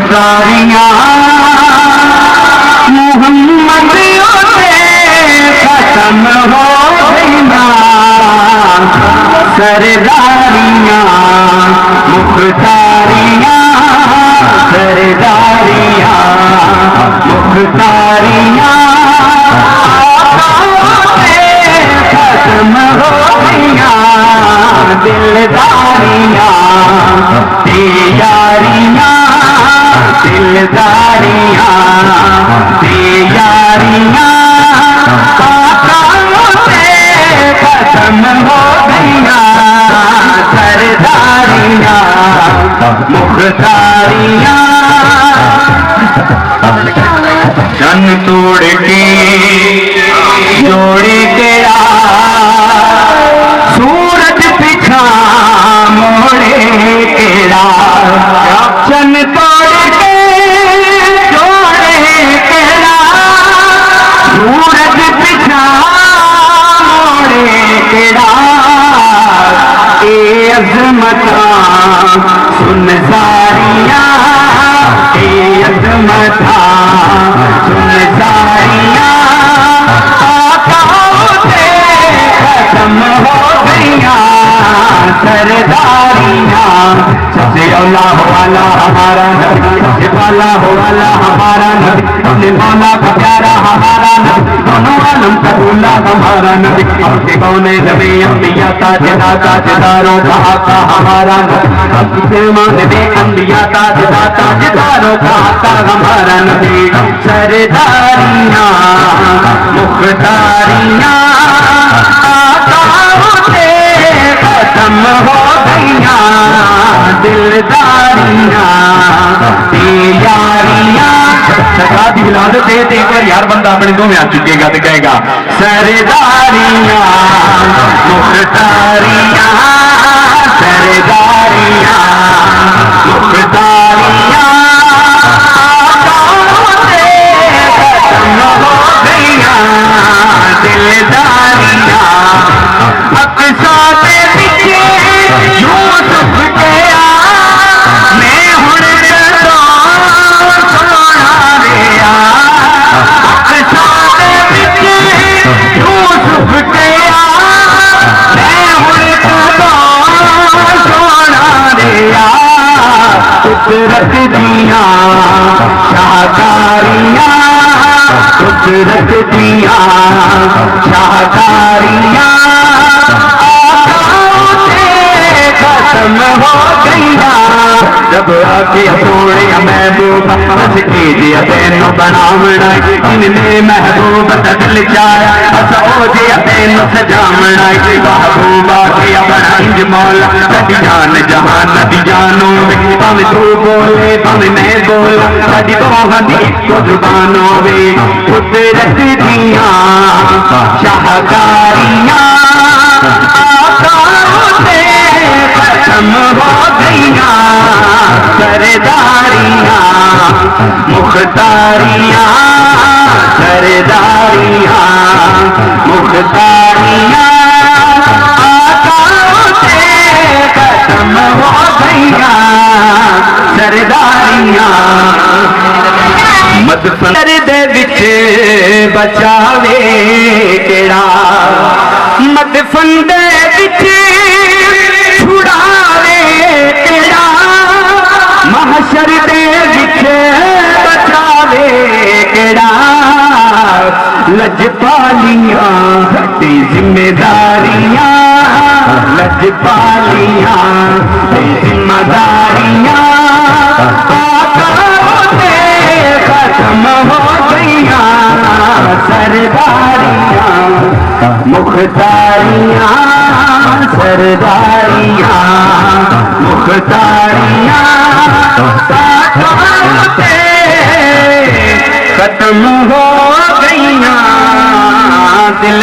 سرداریاں محمد سے ختم ہو گئیاں سرداریاں مختاریاں سرداریاں مختاریاں ختم ہو گئیاں دلداریاں تیاریاں دلداریاں تیاریاں ختم ہو گئیاں سرداریاں مختاریاں چن توڑ کے جوڑ کے سورج پچھا موڑے کیڑا چن توڑ کے جوڑے کیڑا سورج پچھا موڑے کیڑا اے عظمتاں سن ساریاں اے عظمتاں سن ساریاں ختم ہو گئیاں سرداریاں سب سے اولا ہو والا ہمارا نبی سب سے بالا ہو والا ہمارا نبی اپنے مولا کا پیارا ہمارا نبی دونوں عالم کا دولا ہمارا نبی ہم سے کونے زمیں انبیاء تاجداروں کا آقا ہمارا نبی ہم سے مانے دے انبیاء تاجداروں کا آقا ہمارا نبی سرداریاں مختاریاں ختم ہو گئیاں دلداریاں تیاریاں سرکار دی ولادت دے تے ایک بار یار بندہ اپنے دو میں آ چکے گا تو کہے گا سرداریاں مختاریاں سرداریاں مختاریاں ختم ہو گئیاں دلداریاں اقصا دے پیچھے یوسف گیا میں ہن جدوں سونا رہیا اقصا دے پیچھے یوسف گیا میں ہن جدوں سونا رہیا قدرت دیاں شاہکاریاں قدرت دیاں شاہکاریاں ختم ہو گئیاں جب آکے سونے محبوب بس کیجیا تینوں بناونا ان نے محبوب دل چایا بس او جیا تینوں سجاونا محبوب آکے اپنا انج مولا سڈی جان جہان دی جانو پاویں تو بولے پاویں میں بولا سڈی دوہاں دی اکو زبان ہوے قدرت دیاں شاہکاریاں ختم ہو گئیاں سرداریاں مختاریاں سرداریاں مختاریاں ختم ہو گئیاں سرداریاں مدفن دے وچ بچاوے کیڑا مدفن دے وچ چھڑاوے کیڑا محشر دے وچ بچاوے کیڑا لجپالیاں تے ذمہ داریاں لجپالیاں تے ذمہ داریاں ختم ہو گئیاں سرداریاں مختاریاں سرداریاں مختاریاں ختم ہو گئیاں دل